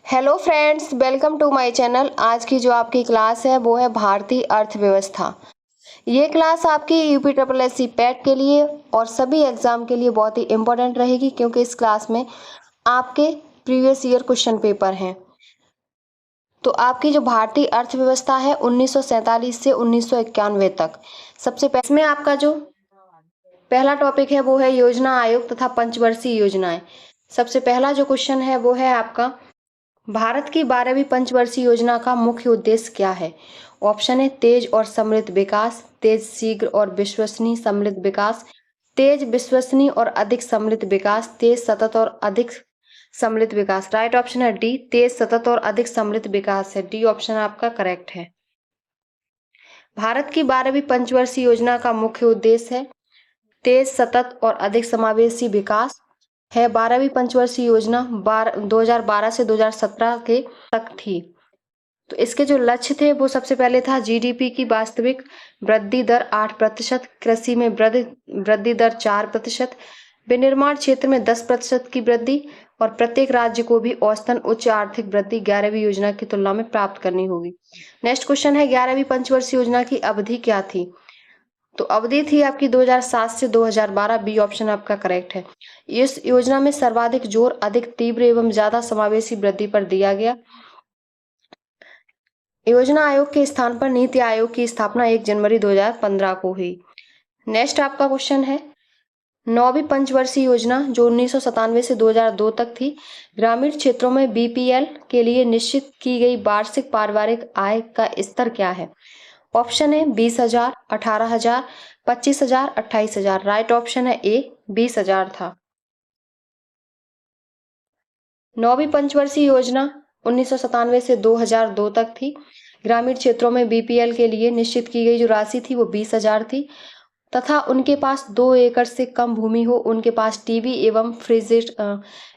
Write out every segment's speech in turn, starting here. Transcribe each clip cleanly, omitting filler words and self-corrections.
Hello friends, welcome to my channel. आज की जो आपकी क्लास है वो है भारतीय अर्थव्यवस्था। ये क्लास आपकी UP triple S C PET के लिए और सभी एग्जाम के लिए बहुत ही इम्पोर्टेंट रहेगी, क्योंकि इस क्लास में आपके प्रीवियस ईयर क्वेश्चन पेपर हैं। तो आपकी जो भारतीय अर्थव्यवस्था है 1947 से 1991 तक। सबसे पहले इसमें आपका जो पहला टॉपिक है वो है योजना आयोग तथा पंचवर्षीय योजनाएं। सबसे पहला जो क्वेश्चन है वो है आपका, भारत की 12वीं पंचवर्षीय योजना का मुख्य उद्देश्य क्या है? ऑप्शन है तेज और समृद्ध विकास, तेज शीघ्र और विश्वसनीय समृद्ध विकास, तेज विश्वसनीय और अधिक समृद्ध विकास, तेज सतत और अधिक समृद्ध विकास। राइट ऑप्शन है डी, तेज सतत और अधिक समृद्ध विकास है। डी ऑप्शन आपका करेक्ट है। भारत की 12वीं पंचवर्षीय योजना का मुख्य उद्देश्य है तेज सतत और अधिक समावेशी विकास है। 12वीं पंचवर्षीय योजना 2012 से 2017 के तक थी। तो इसके जो लक्ष्य थे वो सबसे पहले था जीडीपी की वास्तविक वृद्धि दर 8%, कृषि में वृद्धि दर 4%, विनिर्माण क्षेत्र में 10% की वृद्धि और प्रत्येक राज्य को भी औसतन उच्च आर्थिक वृद्धि 11वीं योजना की तुलना में प्राप्त करनी होगी। नेक्स्ट क्वेश्चन है 11वीं पंचवर्षीय योजना की अवधि क्या थी? तो अवधि थी आपकी 2007 से 2012। बी ऑप्शन आपका करेक्ट है। इस योजना में सर्वाधिक जोर अधिक तीव्र एवं ज्यादा समावेशी वृद्धि पर दिया गया। योजना आयोग के स्थान पर नीति आयोग की स्थापना 1 जनवरी 2015 को हुई। नेक्स्ट आपका क्वेश्चन है 9वीं पंचवर्षीय योजना जो 1997 से 2002 तक थी, ग्रामीण क्षेत्रों में बीपीएल के लिए निश्चित की गई वार्षिक पारिवारिक आय का स्तर क्या है? ऑप्शन है 20,000, 18,000, 25,000, 28,000। राइट ऑप्शन है ए, 20,000 था। 9वीं पंचवर्षीय योजना 1997 से 2002 तक थी। ग्रामीण क्षेत्रों में बीपीएल के लिए निश्चित की गई जो राशि थी वो 20,000 थी तथा उनके पास 2 एकड़ से कम भूमि हो, उनके पास टीवी एवं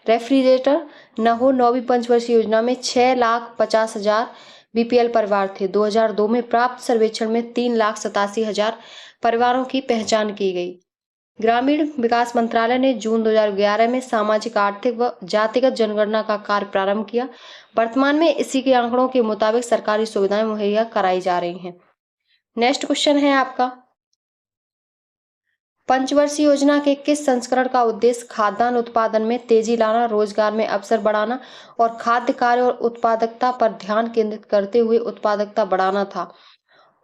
रेफ्रिजरेटर न हो। 9वीं पंचवर्षीय योजना में 6,50,000 बीपीएल परिवार थे। 2002 में प्राप्त सर्वेक्षण में 3,87,000 परिवारों की पहचान की गई। ग्रामीण विकास मंत्रालय ने जून 2011 में सामाजिक आर्थिक व जातिगत जनगणना का कार्य प्रारंभ किया। वर्तमान में इसी के आंकड़ों के मुताबिक सरकारी सुविधाएं मुहैया कराई जा रही हैं। नेक्स्ट क्वेश्चन है आपका, पंचवर्षीय योजना के किस संस्करण का उद्देश्य खाद्यान्न उत्पादन में तेजी लाना, रोजगार में अवसर बढ़ाना और खाद्य कार्य और उत्पादकता पर ध्यान केंद्रित करते हुए उत्पादकता बढ़ाना था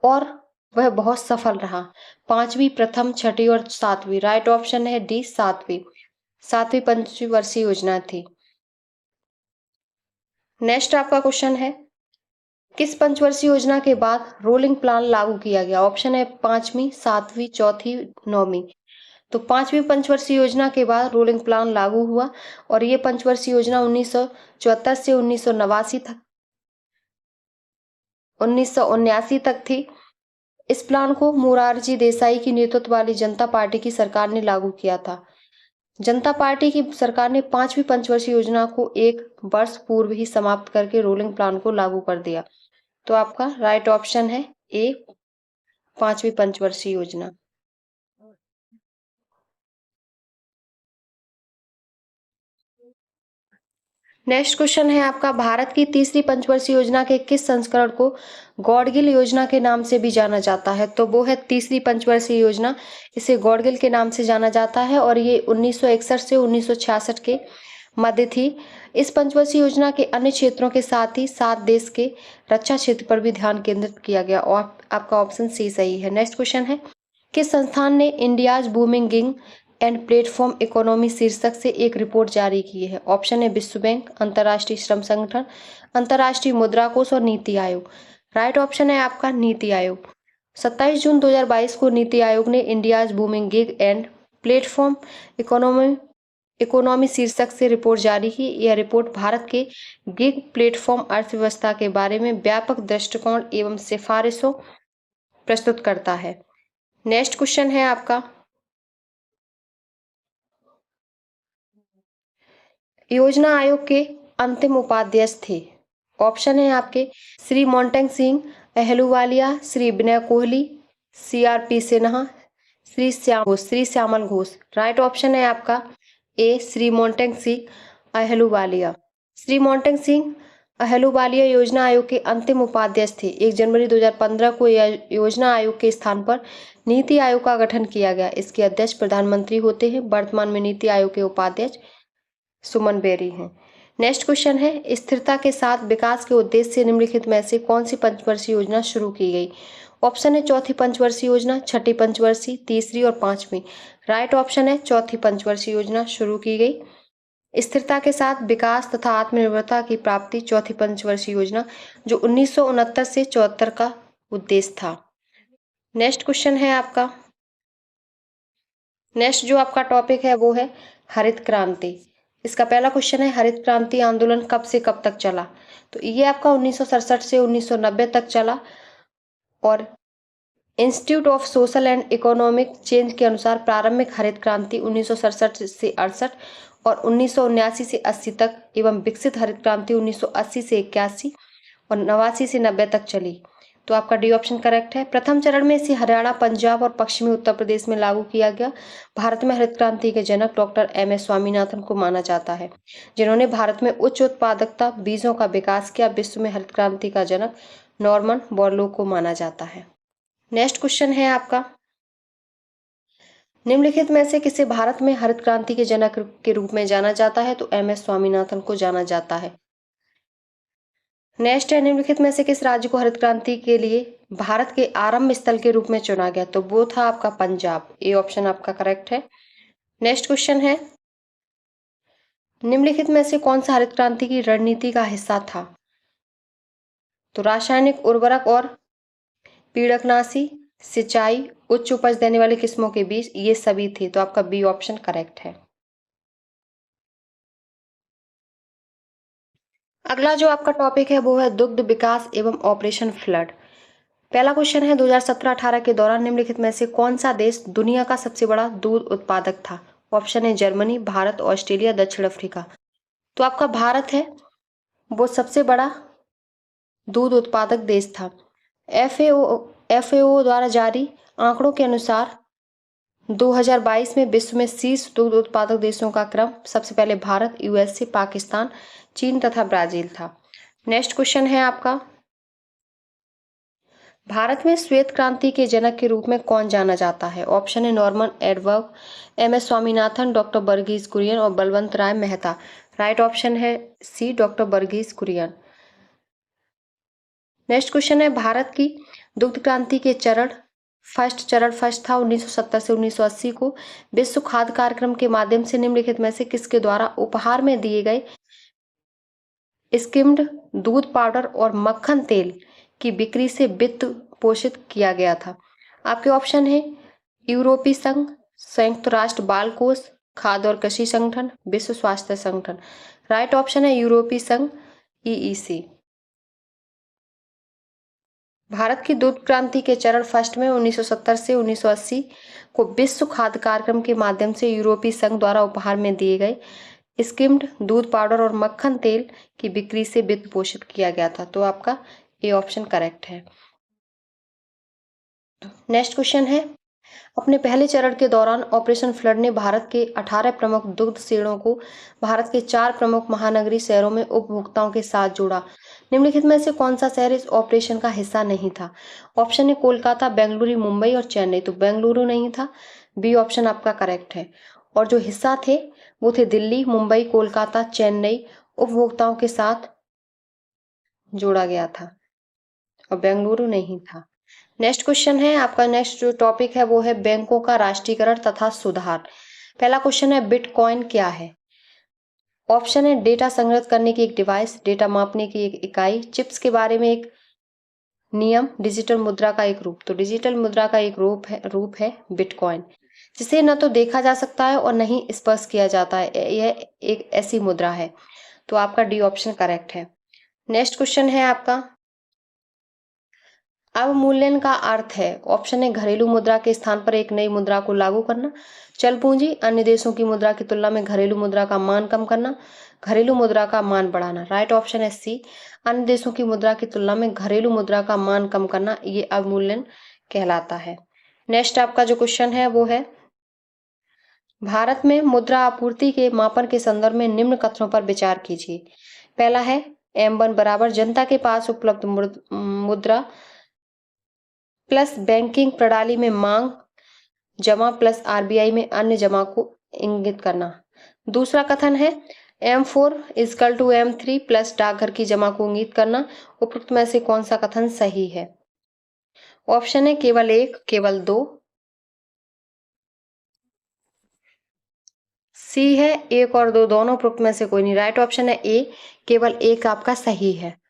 और वह बहुत सफल रहा? 5वीं, प्रथम, छठी और 7वीं। राइट ऑप्शन है डी, 7वीं पंचवर्षीय योजना थी। नेक्स्ट आपका क्वेश्चन है किस पंचवर्षीय योजना के बाद रोलिंग प्लान लागू किया गया? ऑप्शन है 5वीं, 7वीं, चौथी, 9वीं। तो 5वीं पंचवर्षीय योजना के बाद रोलिंग प्लान लागू हुआ और ये पंचवर्षीय योजना 1974 से 1979 तक थी। इस प्लान को मोरारजी देसाई की नेतृत्व वाली जनता पार्टी की सरकार ने लागू किया था। जनता पार्टी की सरकार ने 5वीं पंचवर्षीय योजना को 1 वर्ष पूर्व ही समाप्त करके रोलिंग प्लान को लागू कर दिया। तो आपका राइट ऑप्शन है ए, 5वीं पंचवर्षीय योजना। नेक्स्ट क्वेश्चन है आपका, भारत की तीसरी पंचवर्षीय योजना के किस संस्करण को गॉडगिल योजना के नाम से भी जाना जाता है? तो वो है तीसरी पंचवर्षीय योजना, इसे गॉडगिल के नाम से जाना जाता है और ये 1961 से 1966 के मध्य थी। इस पंचवर्षीय योजना के अन्य क्षेत्रों के साथ ही 7 देश के रक्षा क्षेत्र पर भी ध्यान केंद्रित किया गया और आपका ऑप्शन सी सही है। नेक्स्ट क्वेश्चन है किस संस्थान ने India's booming gig and platform economy शीर्षक से एक रिपोर्ट जारी की है? ऑप्शन है विश्व बैंक, अंतर्राष्ट्रीय श्रम संगठन, अंतर्राष्ट्रीय मुद्रा कोष और नीति आयोग। राइट ऑप्शन है आपका नीति आयोग। 27 जून 2022 को नीति आयोग ने India's booming gig and platform economy शीर्षक से रिपोर्ट जारी की। यह रिपोर्ट भारत के गिग प्लेटफॉर्म अर्थव्यवस्था के बारे में व्यापक दृष्टिकोण एवं सिफारिशों प्रस्तुत करता है। नेक्स्ट क्वेश्चन है आपका, योजना आयोग के अंतिम उपाध्यक्ष थे? ऑप्शन है आपके Shri Montek Singh Ahluwalia, Shri Vinay Kohli, CRP Sinha, Shri Shyamal Ghosh. Right option है आपका ए, श्री मोंटेग सिंह अहलूवालिया। श्री मोंटेग सिंह अहलुवालिया योजना आयोग के अंतिम उपाध्यक्ष थे। 1 जनवरी 2015 को योजना आयोग के स्थान पर नीति आयोग का गठन किया गया। इसके अध्यक्ष प्रधानमंत्री होते हैं। वर्तमान में नीति आयोग के उपाध्यक्ष सुमन बेरी हैं। नेक्स्ट क्वेश्चन है, स्थिरता के साथ विकास के उद्देश्य से निम्नलिखित में से कौन सी पंचवर्षीय योजना शुरू की गई? ऑप्शन है चौथी पंचवर्षीय योजना, छठी पंचवर्षीय, तीसरी और पांचवी। राइट ऑप्शन है चौथी पंचवर्षीय योजना शुरू की गई। स्थिरता के साथ विकास तथा आत्मनिर्भरता की प्राप्ति, चौथी पंचवर्षीय योजना, जो 1969 से 74 का उद्देश्य था। नेक्स्ट क्वेश्चन है आपका, नेक्स्ट जो आपका टॉपिक है वो है हरित क्रांति। इसका पहला क्वेश्चन है, हरित क्रांति आंदोलन कब से कब तक चला? तो ये आपका 1967 से 1990 तक चला। और institute of social and economic change के अनुसार प्रारंभिक हरित क्रांति 1967 से 68 और 1979 से 80 तक एवं विकसित हरित क्रांति 1980 से 81 और 89 से 90 तक चली। तो आपका डी ऑप्शन करेक्ट है। प्रथम चरण में इसे हरियाणा, पंजाब और पश्चिमी उत्तर प्रदेश में लागू किया गया। भारत में हरित क्रांति के जनक डॉक्टर एम.एस. स्वामीनाथन को माना जाता है, जिन्होंने भारत में उच्च उत्पादकता बीजों का विकास किया। विश्व में हरित क्रांति का जनक नॉर्मन बोरलॉग को माना जाता है। नेक्स्ट क्वेश्चन है आपका, निम्नलिखित में से किसे भारत में हरित क्रांति के जनक के रूप में जाना जाता है? तो एम.एस. स्वामीनाथन को जाना जाता है। नेक्स्ट है, निम्नलिखित में से किस राज्य को हरित क्रांति के लिए भारत के आरंभ स्थल के रूप में चुना गया? तो वो था आपका पंजाब। ए ऑप्शन आपका करेक्ट है। नेक्स्ट क्वेश्चन है, निम्नलिखित में से कौन सा हरित क्रांति की रणनीति का हिस्सा था? तो रासायनिक उर्वरक और पीड़कनाशी, सिंचाई, उच्च उपज देने वाली किस्मों के बीच, ये सभी थे। तो आपका बी ऑप्शन करेक्ट है। अगला जो आपका टॉपिक है वो है दुग्ध विकास एवं ऑपरेशन फ्लड। पहला क्वेश्चन है, 2017-18 के दौरान निम्नलिखित में से कौन सा देश दुनिया का सबसे बड़ा दूध उत्पादक था? ऑप्शन है जर्मनी, भारत, ऑस्ट्रेलिया, दक्षिण अफ्रीका। तो आपका भारत है वो सबसे बड़ा दूध उत्पादक देश था। एफएओ द्वारा जारी आंकड़ों के अनुसार 2022 में विश्व में शीर्ष दुग्ध उत्पादक देशों का क्रम सबसे पहले भारत, यूएसए, पाकिस्तान, चीन तथा ब्राजील था। नेक्स्ट क्वेश्चन है आपका, भारत में श्वेत क्रांति के जनक के रूप में कौन जाना जाता है? ऑप्शन है Norman Edward, M S. Swaminathan, doctor Verghese Kurien और बलवंत राय मेहता। राइट ऑप्शन है C, doctor Verghese Kurien. Next question है, भारत की दुग्ध क्रांति के चरण फर्स्ट था 1970 से 1980 को विश्व खाद्य कार्यक्रम के माध्यम से निम्नलिखित में से किसके द्वारा उपहार में दिए गए स्किम्ड दूध पाउडर और मक्खन तेल की बिक्री से वित्त पोषित किया गया था? आपके ऑप्शन है यूरोपीय संघ, संयुक्त राष्ट्र बाल कोष, खाद्य और कृषि संगठन, विश्व स्वास्थ्य संगठन। राइट ऑप्शन है यूरोपीय संघ, ईईसी। भारत की दूध क्रांति के चरण फर्स्ट में 1970 से 1980 को विश्व खाद्य कार्यक्रम के माध्यम से यूरोपीय संघ द्वारा उपहार में दिए गए स्किम्ड दूध पाउडर और मक्खन तेल की बिक्री से वित्त पोषित किया गया था। तो आपका ए ऑप्शन करेक्ट है। नेक्स्ट क्वेश्चन है, अपने पहले चरण के दौरान ऑपरेशन फ्लड ने भारत के 18 प्रमुख दुग्ध शेडों को भारत के 4 प्रमुख महानगरीय शहरों में उपभोक्ताओं के साथ जोड़ा। निम्नलिखित में से कौन सा शहर इस ऑपरेशन का हिस्सा नहीं था? ऑप्शन है कोलकाता, बेंगलुरु, मुंबई और चेन्नई। तो बेंगलुरु नहीं था। बी ऑप्शन आपका करेक्ट है। और जो हिस्सा थे वो थे दिल्ली, मुंबई, कोलकाता, चेन्नई उपभोक्ताओं के साथ जोड़ा गया था और बेंगलुरु नहीं था। नेक्स्ट क्वेश्चन है आपका, नेक्स्ट जो टॉपिक है वो है बैंकों का राष्ट्रीयकरण तथा सुधार। पहला क्वेश्चन है, बिटकॉइन क्या है? ऑप्शन है डेटा संग्रहित करने की एक डिवाइस, डेटा मापने की एक इकाई, चिप्स के बारे में एक नियम, डिजिटल मुद्रा का एक रूप। तो डिजिटल मुद्रा का एक रूप है बिटकॉइन, जिसे न तो देखा जा सकता है और नहीं स्पर्श किया जाता है। यह एक ऐसी मुद्रा है। तो आपका डी ऑप्शन करेक्ट है। नेक्स्ट क्वेश्चन है आपका, अवमूल्यन का अर्थ है। ऑप्शन है घरेलू मुद्रा के स्थान पर एक नई मुद्रा को लागू करना, चल पूंजी, अन्य देशों की मुद्रा की तुलना में घरेलू मुद्रा का मान कम करना, घरेलू मुद्रा का मान बढ़ाना। राइट ऑप्शन है सी, अन्य देशों की मुद्रा की तुलना में घरेलू मुद्रा का मान कम करना, ये अवमूल्यन कहलाता है। नेक्स्ट आपका जो क्वेश्चन है वो है, भारत में मुद्रा आपूर्ति के मापन के संदर्भ में निम्न कथनों पर विचार कीजिए। पहला है M1 बराबर जनता के पास उपलब्ध मुद्रा प्लस बैंकिंग प्रणाली में मांग जमा प्लस RBI में अन्य जमा को इंगित करना। दूसरा कथन है M4 is equal to M3 plus डाकघर की जमा को इंगित करना। उपरोक्त में से कौन सा कथन सही है? ऑप्शन है केवल एक, केवल दो, सी है एक और दो दोनों। उपरोक्त में से कोई नहीं। राइट ऑप्शन है ए, केवल एक आपका सही है।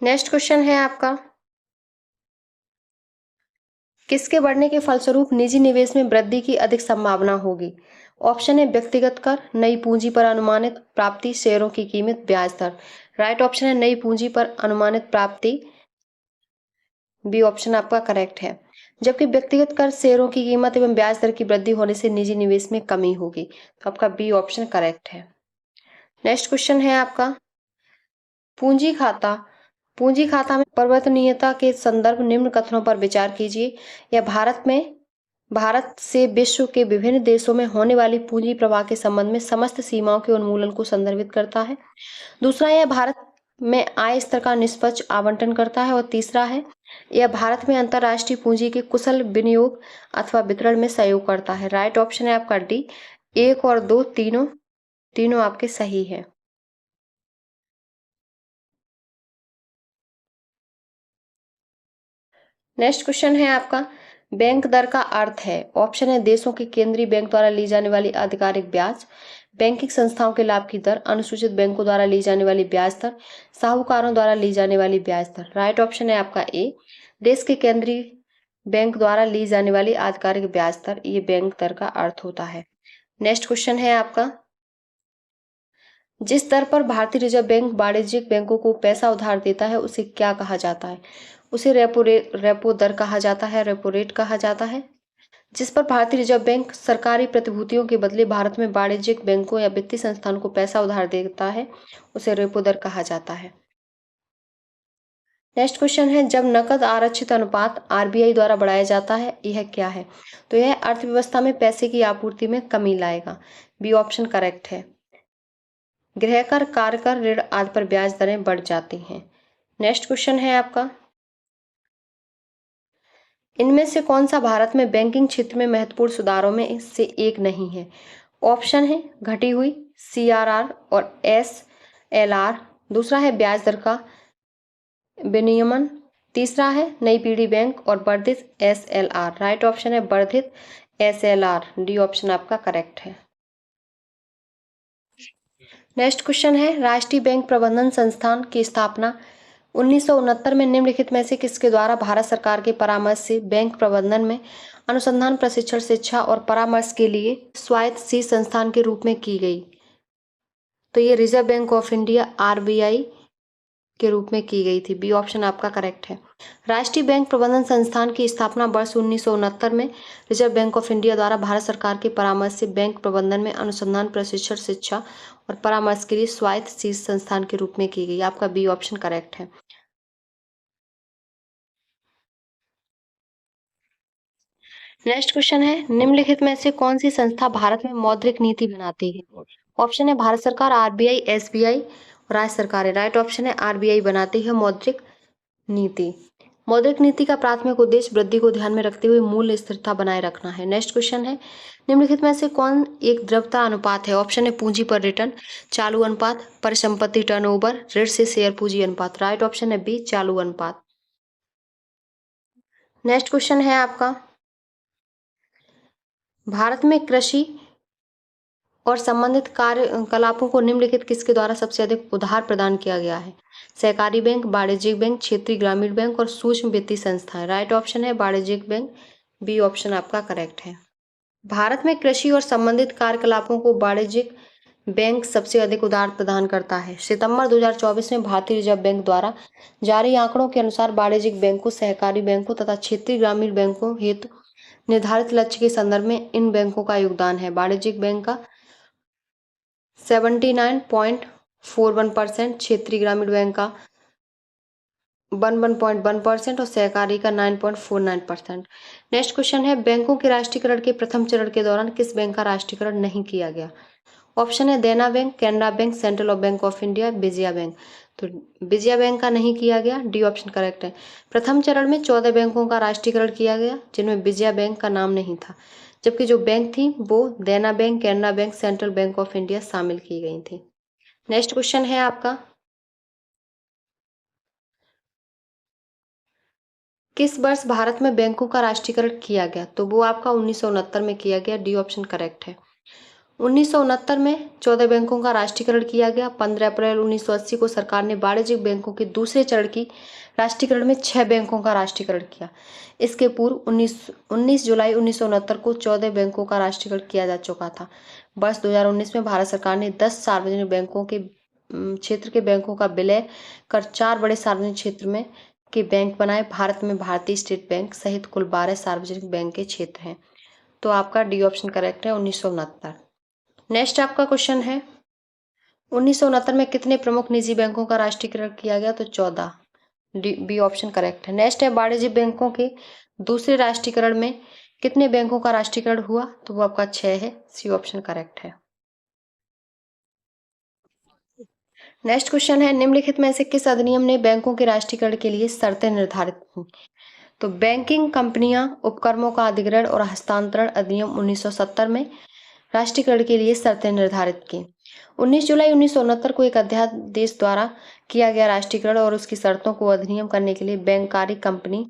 नेक्स्ट क्वेश्चन है आपका, किसके बढ़ने के फलस्वरूप निजी निवेश में वृद्धि की अधिक संभावना होगी? ऑप्शन है व्यक्तिगत कर, नई पूंजी पर अनुमानित प्राप्ति, शेयरों की कीमत, ब्याज दर। राइट ऑप्शन है नई पूंजी पर अनुमानित प्राप्ति, बी ऑप्शन आपका करेक्ट है। जबकि व्यक्तिगत कर, शेयरों की कीमत एवं ब्याज दर की वृद्धि होने से निजी निवेश में कमी होगी, तो आपका बी ऑप्शन करेक्ट है। नेक्स्ट क्वेश्चन है आपका, पूंजी खाता। पूंजी खाता में परिवर्तनीयता के संदर्भ निम्न कथनों पर विचार कीजिए। यह भारत से विश्व के विभिन्न देशों में होने वाली पूंजी प्रवाह के संबंध में समस्त सीमाओं के उन्मूलन को संदर्भित करता है। दूसरा, यह भारत में आय स्तर का निष्पक्ष आवंटन करता है। और तीसरा है, यह भारत में अंतर्राष्ट्रीय पूंजी के कुशल विनियोग अथवा वितरण में सहयोग करता है। राइट ऑप्शन है आपका डी, एक और दो तीनों आपके सही है। नेक्स्ट क्वेश्चन है आपका, बैंक दर का अर्थ है। ऑप्शन है देशों के केंद्रीय बैंक द्वारा ली जाने वाली आधिकारिक ब्याज, बैंकिंग संस्थाओं के लाभ की दर, अनुसूचित बैंकों द्वारा ली जाने वाली ब्याज दर, साहूकारों द्वारा ली जाने वाली ब्याज दर। राइट ऑप्शन है आपका ए, देश के केंद्रीय बैंक द्वारा ली जाने वाली आधिकारिक ब्याज दर, ये बैंक दर का अर्थ होता है। नेक्स्ट क्वेश्चन है आपका, जिस दर पर भारतीय रिजर्व बैंक वाणिज्यिक बैंकों को पैसा उधार देता है उसे क्या कहा जाता है? उसे रेपो दर कहा जाता है, रेपो रेट कहा जाता है। जिस पर भारतीय रिजर्व बैंक सरकारी प्रतिभूतियों के बदले भारत में वाणिज्यिक बैंकों या वित्तीय संस्थानों को पैसा उधार देता है, उसे रेपो दर कहा जाता है। नेक्स्ट क्वेश्चन है, जब नकद आरक्षित अनुपात RBI द्वारा बढ़ाया जाता है, यह क्या है? तो यह अर्थव्यवस्था में पैसे की आपूर्ति में कमी लाएगा, बी ऑप्शन करेक्ट है। गृह कर, कार्य कर, ऋण आदि पर ब्याज दरें बढ़ जाती हैं। नेक्स्ट क्वेश्चन है आपका, इनमें से कौन सा भारत में बैंकिंग क्षेत्र में महत्वपूर्ण सुधारों में से एक नहीं है? ऑप्शन है घटी हुई CRR और SLR, दूसरा है ब्याज दर का विनियमन, तीसरा है नई पीढ़ी बैंक और वर्धित SLR। राइट ऑप्शन है वर्धित SLR, डी ऑप्शन आपका करेक्ट है। नेक्स्ट क्वेश्चन है, राष्ट्रीय बैंक प्रबंधन संस्थान की स्थापना 1969 में निम्नलिखित में से किसके द्वारा भारत सरकार के परामर्श से बैंक प्रबंधन में अनुसंधान, प्रशिक्षण, शिक्षा और परामर्श के लिए स्वायत्त शीर्ष संस्थान के रूप में की गई? तो ये reserve bank of India RBI के रूप में की गई थी, बी ऑप्शन आपका करेक्ट है। राष्ट्रीय बैंक प्रबंधन संस्थान की स्थापना वर्ष 1969 में रिजर्व बैंक ऑफ इंडिया द्वारा भारत सरकार के परामर्श से बैंक प्रबंधन में अनुसंधान, प्रशिक्षण, शिक्षा और परामर्श के लिए स्वायत्त शीर्ष संस्थान के रूप में की गई। आपका बी ऑप्शन करेक्ट है। नेक्स्ट क्वेश्चन है, निम्नलिखित में से कौन सी संस्था भारत में मौद्रिक नीति बनाती है? ऑप्शन है भारत सरकार, RBI, SBI, राज्य सरकार है। राइट ऑप्शन है RBI बनाती है मौद्रिक नीति। मौद्रिक नीति का प्राथमिक उद्देश्य वृद्धि को ध्यान में रखते हुए मूल्य स्थिरता बनाए रखना है। नेक्स्ट क्वेश्चन है, निम्नलिखित में से कौन एक द्रव्यता अनुपात है? ऑप्शन है पूंजी पर रिटर्न, चालू अनुपात, परिसंपत्ति टर्नओवर, ऋण से शेयर पूंजी अनुपात। राइट ऑप्शन है बी, चालू अनुपात। नेक्स्ट क्वेश्चन है आपका, भारत में कृषि और संबंधित कार्यकलापों को निम्नलिखित किसके द्वारा सबसे अधिक उधार प्रदान किया गया है? सहकारी बैंक, वाणिज्यिक बैंक, क्षेत्रीय ग्रामीण बैंक और सूक्ष्म वित्तीय संस्थाएं। राइट ऑप्शन है वाणिज्यिक बैंक, बी ऑप्शन आपका करेक्ट है। भारत में कृषि और संबंधित कार्यकलापों को वाणिज्यिक बैंक सबसे अधिक उधार प्रदान करता है। सितंबर 2024 में भारतीय रिजर्व बैंक द्वारा जारी आंकड़ों के अनुसार वाणिज्यिक बैंकों, सहकारी बैंकों तथा क्षेत्रीय ग्रामीण बैंकों हेतु निर्धारित लक्ष्य के संदर्भ में इन बैंकों का योगदान है। वाणिज्यिक बैंक का 79.41%, क्षेत्रीय ग्रामीण बैंक का 11.1% और सहकारी का 9.49%। नेक्स्ट क्वेश्चन है, बैंकों के राष्ट्रीयकरण के प्रथम चरण के दौरान किस बैंक का राष्ट्रीयकरण नहीं किया गया? ऑप्शन है देना bank, Canara bank, central bank of India, Vijaya bank. तो विजया बैंक का नहीं किया गया, डी ऑप्शन करेक्ट है। प्रथम चरण में 14 बैंकों का राष्ट्रीयकरण किया गया जिनमें विजया बैंक का नाम नहीं था, जबकि जो बैंक थी वो देना bank, Canara bank, central bank of India शामिल की गई थी। नेक्स्ट क्वेश्चन है आपका, किस वर्ष भारत में बैंकों का राष्ट्रीयकरण किया गया? तो वो आपका 1969 में किया गया, डी ऑप्शन करेक्ट है। 1969 में 14 बैंकों का राष्ट्रीयकरण किया गया। 15 अप्रैल 1980 को सरकार ने वाणिज्यिक बैंकों के दूसरे चरण की राष्ट्रीयकरण में 6 बैंकों का राष्ट्रीयकरण किया। इसके पूर्व 19 जुलाई 1969 को 14 बैंकों का राष्ट्रीयकरण किया जा चुका था। वर्ष 2019 में भारत सरकार ने 10 सार्वजनिक बैंकों के क्षेत्र के बैंकों का विलय कर 4 बड़े सार्वजनिक क्षेत्र में के बैंक बनाए। भारत में भारतीय स्टेट बैंक सहित कुल 12 सार्वजनिक बैंक के क्षेत्र हैं। तो आपका डी ऑप्शन करेक्ट है, 1969। नेक्स्ट आपका क्वेश्चन है, 1969 में कितने प्रमुख निजी बैंकों का राष्ट्रीयकरण किया गया? तो 14, बी ऑप्शन करेक्ट है। नेक्स्ट है, वाणिज्यिक बैंकों के दूसरे राष्ट्रीयकरण में कितने बैंकों का राष्ट्रीयकरण हुआ? तो वो आपका 6 है, सी ऑप्शन करेक्ट है। नेक्स्ट क्वेश्चन है, निम्नलिखित में से किस अधिनियम ने बैंकों के राष्ट्रीयकरण के लिए शर्तें निर्धारित की? तो बैंकिंग कंपनियां उपक्रमों का अधिग्रहण और हस्तांतरण अधिनियम 1970 में राष्ट्रीयकरण के लिए शर्तें निर्धारित की। 19 जुलाई 1969 को एक अध्यादेश द्वारा किया गया राष्ट्रीयकरण और उसकी शर्तों को अधिनियम करने के लिए बैंककारी कंपनी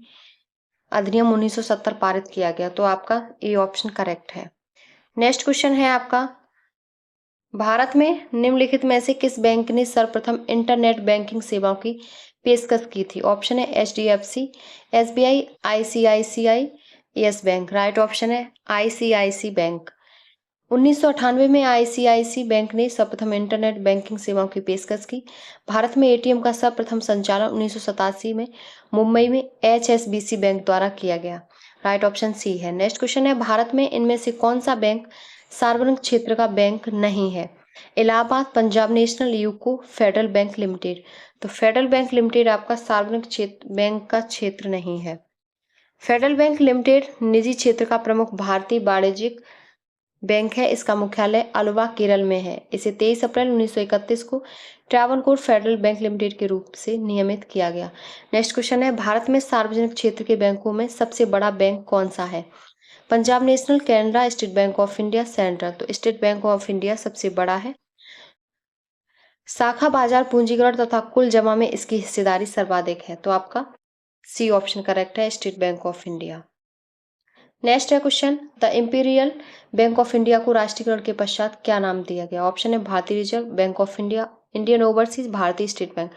अधिनियम 1970 पारित किया गया। तो आपका ए ऑप्शन करेक्ट है। नेक्स्ट क्वेश्चन है आपका, भारत में निम्नलिखित में से किस बैंक ने सर्वप्रथम इंटरनेट बैंकिंग सेवाओं की पेशकश की थी? ऑप्शन है HDFC, SBI, ICICI, yes bank. Right option है ICICI बैंक। 1998 में ICICI बैंक ने सर्वप्रथम इंटरनेट बैंकिंग सेवाओं की पेशकश की। भारत में ATM का सर्वप्रथम संचालन 1987 में मुंबई में HSBC बैंक द्वारा किया गया। राइट ऑप्शन सी है। नेक्स्ट क्वेश्चन है, भारत में इनमें से कौन सा बैंक सार्वजनिक क्षेत्र का बैंक नहीं है? Allahabad, Punjab national, UCO, federal bank limited. तो फेडरल बैंक लिमिटेड आपका सार्वजनिक क्षेत्र बैंक का क्षेत्र नहीं है। फेडरल बैंक लिमिटेड निजी क्षेत्र का प्रमुख भारतीय वाणिज्यिक बैंक है। इसका मुख्यालय अल्वा, केरल में है। इसे 23 अप्रैल 1931 को ट्रावनकोर फेडरल बैंक लिमिटेड के रूप से नियमित किया गया। नेक्स्ट क्वेश्चन है, भारत में सार्वजनिक क्षेत्र के बैंकों में सबसे बड़ा बैंक कौन सा है? Punjab national, Canara, state Bank of India, central. तो स्टेट बैंक ऑफ इंडिया सबसे बड़ा है। शाखा बाजार पूंजीकरण तथा कुल जमा में इसकी हिस्सेदारी सर्वाधिक है। तो आपका सी ऑप्शन करेक्ट है, State Bank of India. Next है question, the Imperial Bank of India को राष्ट्रीयकरण के पश्चात क्या नाम दिया गया? ऑप्शन है भारतीय reserve bank of India, Indian overseas, भारतीय स्टेट बैंक।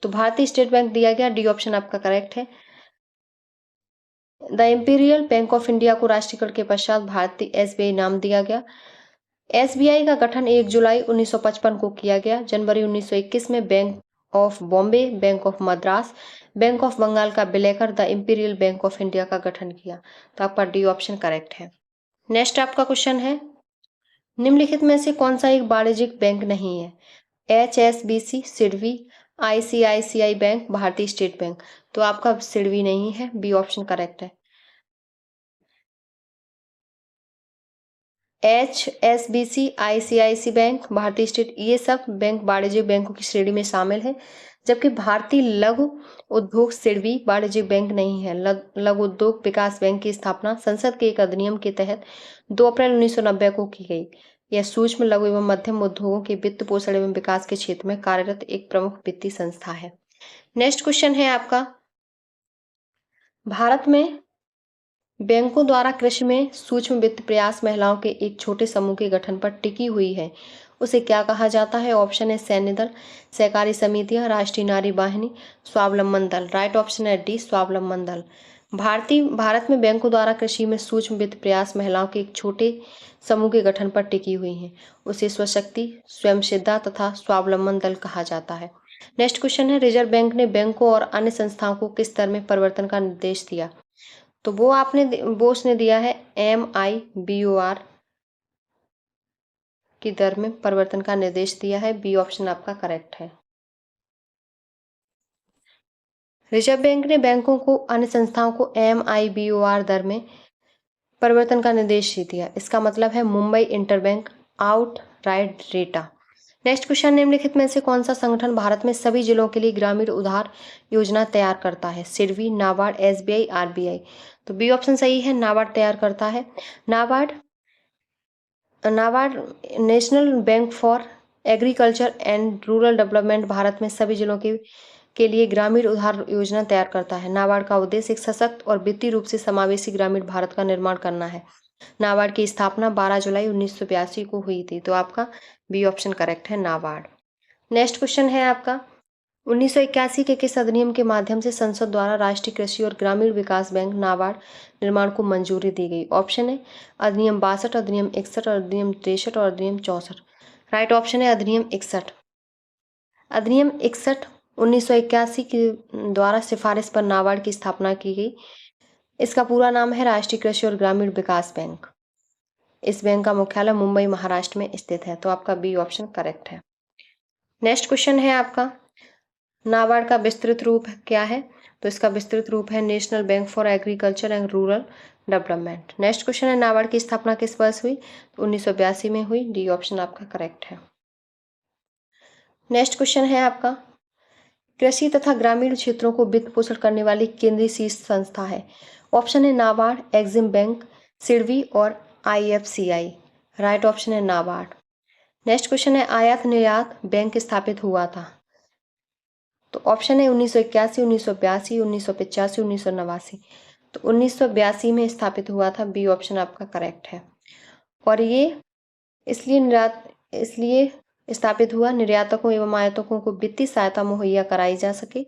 तो भारतीय स्टेट बैंक दिया गया, डी ऑप्शन आपका करेक्ट है। The Imperial Bank of India को राष्ट्रीयकरण के पश्चात भारतीय SBI नाम दिया गया। SBI का गठन 1 जुलाई 1955 को किया गया। जनवरी 1921 में Bank of Bombay, Bank of Madras, Bank of Bengal का विलय कर the Imperial Bank of India का गठन किया। तो आपका डी ऑप्शन करेक्ट है। नेक्स्ट आपका क्वेश्चन है, निम्नलिखित में से कौन सा एक वाणिज्यिक बैंक नहीं है? HSBC, सिडबी, ICICI बैंक, भारतीय स्टेट बैंक। तो आपका सिडबी नहीं है, बी ऑप्शन करेक्ट है। HSBC, ICICI बैंक, भारतीय स्टेट, ये सब बैंक वाणिज्यिक बैंकों की श्रेणी में शामिल है, जबकि भारतीय लघु उद्योग सिडबी वाणिज्यिक बैंक नहीं है। लघु उद्योग विकास बैंक की स्थापना संसद के एक अधिनियम के तहत 2 अप्रैल 1990 को की गई। यह सूक्ष्म, लघु एवं मध्यम उद्योगों के वित्त पोषण एवं विकास के क्षेत्र में कार्यरत एक प्रमुख वित्तीय संस्था है। नेक्स्ट क्वेश्चन है आपका, भारत में बैंकों द्वारा कृषि में सूक्ष्म वित्त प्रयास महिलाओं के एक छोटे समूह के गठन पर टिकी हुई है, उसे क्या कहा जाता है? ऑप्शन है सैन्य दल, सहकारी समितियां, राष्ट्रीय नारी वाहिनी, स्वावलंबन दल। राइट ऑप्शन है डी, स्वावलंबन दल। भारत में बैंकों द्वारा कृषि में सूक्ष्म वित्त प्रयास महिलाओं के एक छोटे समूह के गठन पर टिकी हुई है, उसे स्वशक्ति, स्वयंसिद्धा तथा स्वावलंबन दल कहा जाता है। नेक्स्ट क्वेश्चन है, रिजर्व बैंक ने बैंकों और अन्य संस्थाओं को किस स्तर में परिवर्तन का निर्देश दिया? तो वो उसने दिया है MIBOR की दर में परिवर्तन का निर्देश दिया है। बी ऑप्शन आपका करेक्ट है। रिजर्व बैंक ने बैंकों को, अन्य संस्थाओं को MIBOR दर में परिवर्तन का निर्देश दिया। इसका मतलब है Mumbai interbank out right, data. Next question, निम्नलिखित में से कौन सा संगठन भारत में सभी जिलों के लिए ग्रामीण उधार योजना तैयार करता है? SIDBI, NABARD, SBI, RBI. तो बी ऑप्शन सही है, नाबार्ड तैयार करता है। NABARD NABARD national bank for agriculture and rural development Bharat में सभी जिलों के लिए ग्रामीण उधार योजना तैयार करता है। नाबार्ड का उद्देश्य एक सशक्त और वित्तीय रूप से समावेशी ग्रामीण भारत का निर्माण करना है। नाबार्ड की स्थापना 12 जुलाई 1982 को हुई थी। तो आपका बी ऑप्शन करेक्ट है, नाबार्ड। नेक्स्ट क्वेश्चन है आपका, 1981 के किस अधिनियम के माध्यम से संसद द्वारा राष्ट्रीय कृषि और ग्रामीण विकास बैंक नाबार्ड निर्माण को मंजूरी दी गई? ऑप्शन है अधिनियम 62, अधिनियम 61, अधिनियम 63 और अधिनियम 64। राइट ऑप्शन है अधिनियम 61। अधिनियम 61 1981 के द्वारा सिफारिश पर नाबार्ड की स्थापना की गई। इसका पूरा नाम है राष्ट्रीय कृषि और ग्रामीण विकास बैंक। इस बैंक का मुख्यालय मुंबई, महाराष्ट्र में स्थित है। तो आपका बी ऑप्शन करेक्ट है। नेक्स्ट क्वेश्चन है आपका, नाबार्ड का विस्तृत रूप क्या है? तो इसका विस्तृत रूप है national bank for agriculture and rural development. Next question है, नाबार्ड की स्थापना किस वर्ष हुई? तो 1982 में हुई। डी ऑप्शन आपका करेक्ट है। नेक्स्ट क्वेश्चन है आपका, कृषि तथा ग्रामीण क्षेत्रों को वित्त पोषण करने वाली केंद्रीय शीर्ष संस्था है। ऑप्शन है नाबार्ड, एग्जिम बैंक, सिडबी और आईएफसीआई। राइट ऑप्शन है नाबार्ड। नेक्स्ट क्वेश्चन है, आयात निर्यात बैंक स्थापित हुआ था? तो ऑप्शन है 1981, 1982, 1985, 1989। तो 1982 में स्थापित हुआ था। बी ऑप्शन आपका करेक्ट है। और ये इसलिए स्थापित हुआ निर्यातकों एवं आयातकों को वित्तीय सहायता मुहैया कराई जा सके।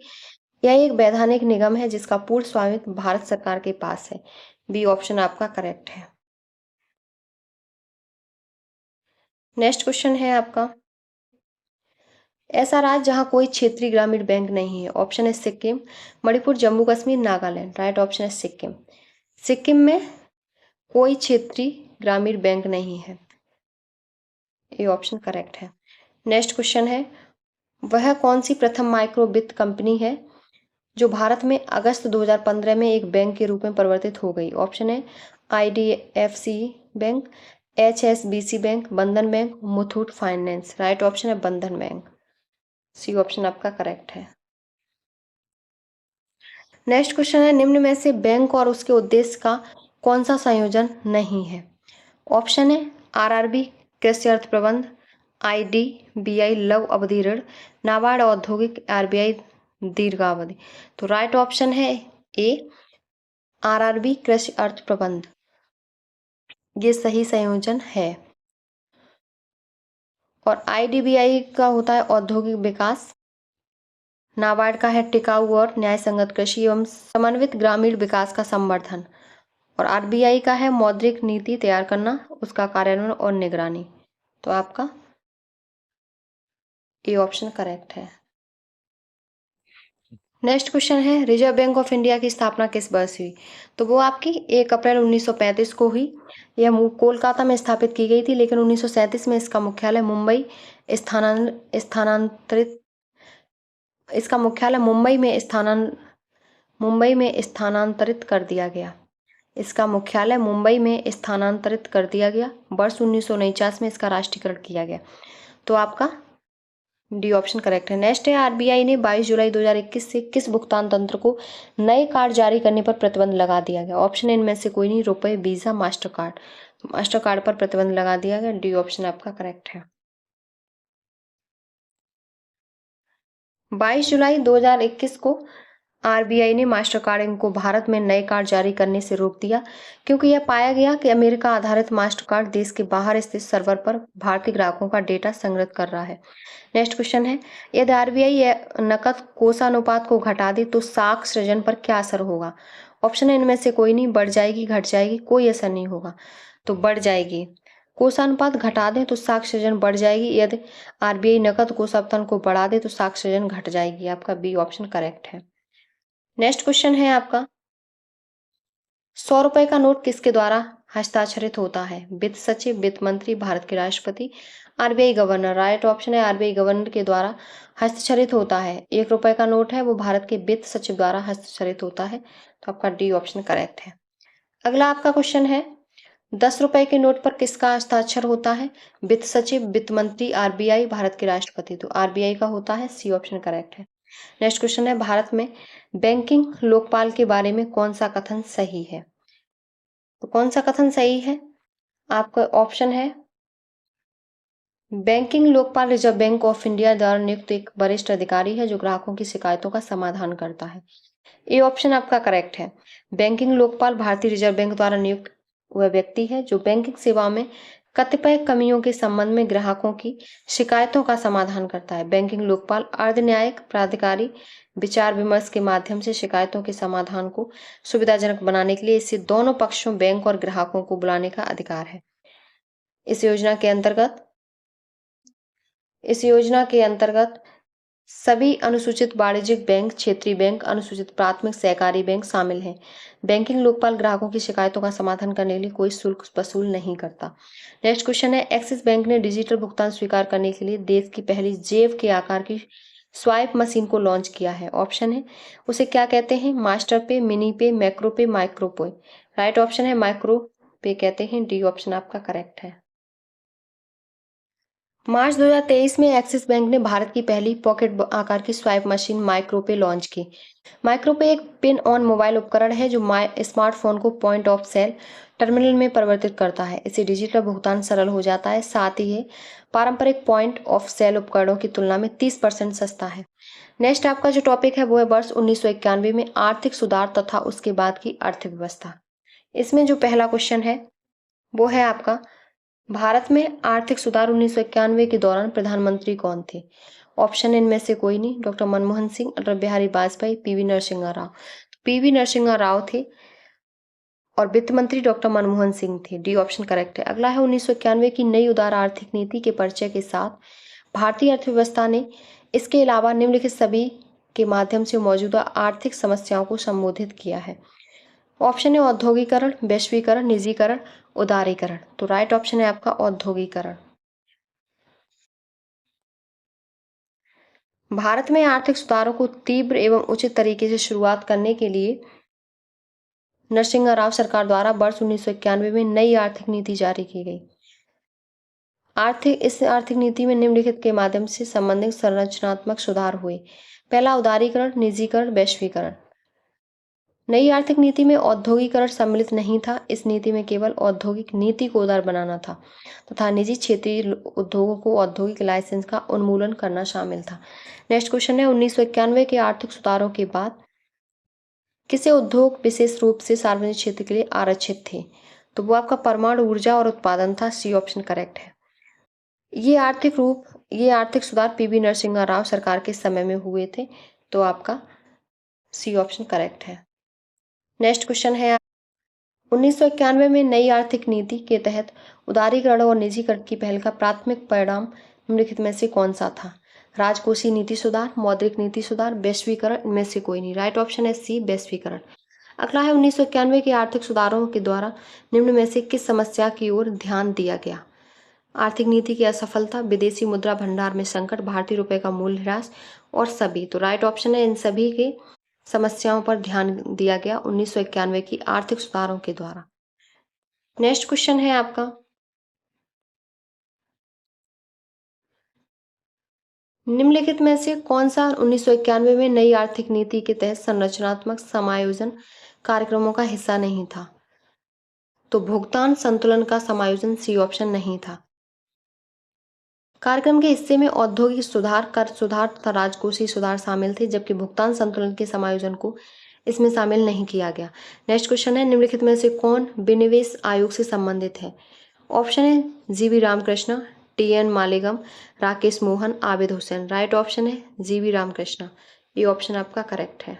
यह एक वैधानिक निगम है जिसका पूर्ण स्वामित्व भारत सरकार के पास है। बी ऑप्शन आपका करेक्ट है। नेक्स्ट क्वेश्चन है आपका, ऐसा राज्य जहां कोई क्षेत्रीय ग्रामीण बैंक नहीं है? ऑप्शन है सिक्किम, मणिपुर, जम्मू कश्मीर, नागालैंड। राइट ऑप्शन है सिक्किम। सिक्किम में कोई क्षेत्रीय ग्रामीण बैंक नहीं है। ये ऑप्शन करेक्ट है। नेक्स्ट क्वेश्चन है, वह कौन सी प्रथम माइक्रो वित्त कंपनी है जो भारत में अगस्त 2015 में एक बैंक के रूप में परिवर्तित हो गई? ऑप्शन है आईडीएफसी बैंक, एचएसबीसी बैंक, बंधन bank, Muthoot finance. Right option है बंधन बैंक। सी ऑप्शन आपका करेक्ट है। नेक्स्ट क्वेश्चन है, निम्न में से बैंक और उसके उद्देश्य का कौन सा संयोजन नहीं है? ऑप्शन है आरआरबी कृषि अर्थ प्रबंध, आईडीबीआई लघु अवधि ऋण, नाबार्ड औद्योगिक, आरबीआई दीर्घावधि। तो राइट ऑप्शन है ए आरआरबी कृषि अर्थ प्रबंध। ये सही संयोजन है। और आईडीबीआई का होता है औद्योगिक विकास, नाबार्ड का है टिकाऊ और न्यायसंगत कृषि एवं समन्वित ग्रामीण विकास का संवर्धन, और आरबीआई का है मौद्रिक नीति तैयार करना, उसका कार्यान्वयन और निगरानी। तो आपका ए ऑप्शन करेक्ट है। नेक्स्ट क्वेश्चन है, रिजर्व बैंक ऑफ इंडिया की स्थापना किस वर्ष हुई? तो वो आपकी 1 अप्रैल 1935 को हुई। यह कोलकाता में स्थापित की गई थी, लेकिन 1937 में इसका मुख्यालय मुंबई में स्थानांतरित कर दिया गया। इसका मुख्यालय मुंबई में स्थानांतरित कर दिया गया। वर्ष 1949 में इसका राष्ट्रीयकरण किया गया। तो आपका डी ऑप्शन करेक्ट है। नेक्स्ट है, आरबीआई ने 22 जुलाई 2021 से किस भुगतान तंत्र को नए कार्ड जारी करने पर प्रतिबंध लगा दिया गया? ऑप्शन है इनमें से कोई नहीं, रुपए, visa, master card. Master card पर प्रतिबंध लगा दिया गया। डी ऑप्शन आपका करेक्ट है। 22 जुलाई 2021 को आरबीआई ने मास्टर कार्ड को भारत में नए कार्ड जारी करने से रोक दिया, क्योंकि यह पाया गया कि अमेरिका आधारित मास्टर कार्ड देश के बाहर स्थित सर्वर पर भारतीय ग्राहकों का डेटा संग्रहित कर रहा है। नेक्स्ट क्वेश्चन है, यदि आरबीआई नकद कोषानुपात को घटा दे तो साख सृजन पर क्या असर होगा? ऑप्शन है इनमें से कोई नहीं, बढ़ जाएगी, घट जाएगी, कोई असर नहीं होगा। तो बढ़ जाएगी। कोषानुपात घटा दें तो साख सृजन बढ़ जाएगी। यदि आरबीआई नकद कोषानुपात को बढ़ा दे तो साख सृजन घट जाएगी। आपका बी ऑप्शन करेक्ट है। नेक्स्ट क्वेश्चन है आपका, 100 रुपए का नोट किसके द्वारा हस्ताक्षरित होता है? वित्त सचिव, वित्त मंत्री, भारत के राष्ट्रपति, आरबीआई गवर्नर। राइट ऑप्शन है आरबीआई गवर्नर के द्वारा हस्ताक्षरित होता है। 1 रुपए का नोट है वो भारत के वित्त सचिव द्वारा हस्ताक्षरित होता है। तो आपका डी ऑप्शन करेक्ट है। अगला आपका क्वेश्चन है, ₹10 के नोट पर किसका हस्ताक्षर होता है? वित्त सचिव, वित्त मंत्री, आरबीआई, भारत के राष्ट्रपति। तो आरबीआई का होता है, सी ऑप्शन करेक्ट है। नेक्स्ट क्वेश्चन है, भारत में बैंकिंग लोकपाल के बारे में कौन सा कथन सही है? तो कौन सा कथन सही है? आपका ऑप्शन है, banking Lokpal reserve bank of India द्वारा नियुक्त एक वरिष्ठ अधिकारी है जो ग्राहकों की शिकायतों का समाधान करता है। ये ऑप्शन आपका करेक्ट है। बैंकिंग लोकपाल भारतीय रिजर्व बैंक द्वारा नियुक्त वह व्यक्ति है जो बैंकिंग सेवा में कतिपय कमियों के संबंध में ग्राहकों की शिकायतों का समाधान करता है। बैंकिंग लोकपाल अर्ध न्यायिक प्राधिकारी विचार विमर्श के माध्यम से शिकायतों के समाधान को सुविधाजनक बनाने के लिए इससे दोनों पक्षों बैंक और ग्राहकों को बुलाने का अधिकार है। इस योजना के अंतर्गत सभी अनुसूचित वाणिज्यिक बैंक, क्षेत्रीय बैंक, अनुसूचित प्राथमिक सहकारी बैंक शामिल हैं। बैंकिंग लोकपाल ग्राहकों की शिकायतों का समाधान करने के लिए कोई शुल्क वसूल नहीं करता। नेक्स्ट क्वेश्चन है, एक्सिस बैंक ने डिजिटल भुगतान स्वीकार करने के लिए देश की पहली जेब के आकार की स्वाइप मशीन को लॉन्च किया है। ऑप्शन है, उसे क्या कहते हैं? मास्टर पे, मिनी पे, मैक्रो पे, माइक्रो पे। राइट ऑप्शन है, माइक्रो पे कहते हैं। डी ऑप्शन आपका करेक्ट है। मार्च 2023 में एक्सिस बैंक ने भारत की पहली पॉकेट आकार की स्वाइप मशीन माइक्रोपे लॉन्च की। माइक्रोपे एक पिन ऑन मोबाइल उपकरण है जो स्मार्टफोन को पॉइंट ऑफ सेल टर्मिनल में परिवर्तित करता है। इससे डिजिटल भुगतान सरल हो जाता है, साथ ही ये पारंपरिक पॉइंट ऑफ सेल उपकरणों की तुलना में 30% सस्ता है। नेक्स्ट आपका जो टॉपिक है वो है वर्ष 1991 में आर्थिक सुधार तथा उसके बाद की अर्थव्यवस्था। इसमें जो पहला क्वेश्चन है वो है आपका, भारत में आर्थिक सुधार 1991 के दौरान प्रधानमंत्री कौन थे? ऑप्शन इनमें से कोई नहीं, doctor Manmohan Singh, Atal Bihari Vajpayee, PV Narasimha Rao. PV Narasimha Rao थे और वित्त मंत्री डॉक्टर मनमोहन सिंह थे। डी ऑप्शन करेक्ट है। अगला है, 1991 की नई उदार आर्थिक नीति के परिचय के साथ भारतीय अर्थव्यवस्था ने इसके अलावा निम्नलिखित सभी के माध्यम से मौजूदा आर्थिक समस्याओं को संबोधित किया है। ऑप्शन है औद्योगिकरण, वैश्वीकरण, निजीकरण, उदारीकरण। तो राइट ऑप्शन है आपका औद्योगिकरण। भारत में आर्थिक सुधारों को तीव्र एवं उचित तरीके से शुरुआत करने के लिए नरसिम्हा राव सरकार द्वारा वर्ष 1991 में नई आर्थिक नीति जारी की गई। इस आर्थिक नीति में निम्नलिखित के माध्यम से संबंधित संरचनात्मक सुधार हुए। पहला, उदारीकरण, निजीकरण, वैश्वीकरण। नई आर्थिक नीति में औद्योगिकरण सम्मिलित नहीं था। इस नीति में केवल औद्योगिक नीति को उदार बनाना था तथा निजी क्षेत्रीय उद्योगों को औद्योगिक लाइसेंस का उन्मूलन करना शामिल था। नेक्स्ट क्वेश्चन है, 1991 के आर्थिक सुधारों के बाद किसे उद्योग विशेष रूप से सार्वजनिक क्षेत्र के लिए आरक्षित थे? तो वो आपका परमाणु ऊर्जा और उत्पादन था। सी ऑप्शन करेक्ट है। ये आर्थिक सुधार पीवी नरसिम्हा राव सरकार के समय में हुए थे। तो आपका सी ऑप्शन करेक्ट है। नेक्स्ट क्वेश्चन है, 1991 में नई आर्थिक नीति के तहत उदारीकरण और निजीकरण की पहल का प्राथमिक परिणाम निम्नलिखित में से कौन सा था? राजकोषीय नीति सुधार, मौद्रिक नीति सुधार, वैश्वीकरण। इनमें से कोई नहीं। राइट ऑप्शन है सी, वैश्वीकरण। अगला है, 1991 के आर्थिक सुधारों के द्वारा निम्न में से किस समस्या की ओर ध्यान दिया गया? आर्थिक नीति की असफलता, विदेशी मुद्रा भंडार में संकट, भारतीय रुपए का मूल्य ह्रास और सभी। तो राइट ऑप्शन है, इन सभी के समस्याओं पर ध्यान दिया गया 1991 की आर्थिक सुधारों के द्वारा। नेक्स्ट क्वेश्चन है आपका, निम्नलिखित में से कौन सा 1991 में नई आर्थिक नीति के तहत संरचनात्मक समायोजन कार्यक्रमों का हिस्सा नहीं था? तो भुगतान संतुलन का समायोजन सी ऑप्शन नहीं था। कार्यक्रम के हिस्से में औद्योगिक सुधार, कर सुधार तथा राजकोषीय सुधार शामिल थे, जबकि भुगतान संतुलन के समायोजन को इसमें शामिल नहीं किया गया। नेक्स्ट क्वेश्चन है, निम्नलिखित में से कौन विनिवेश आयोग से संबंधित है? ऑप्शन है G V Ramakrishna, T N. Malegam, Rakesh Mohan, Abid Hussain. Right option है जीवी रामकृष्ण। ये ऑप्शन आपका करेक्ट है।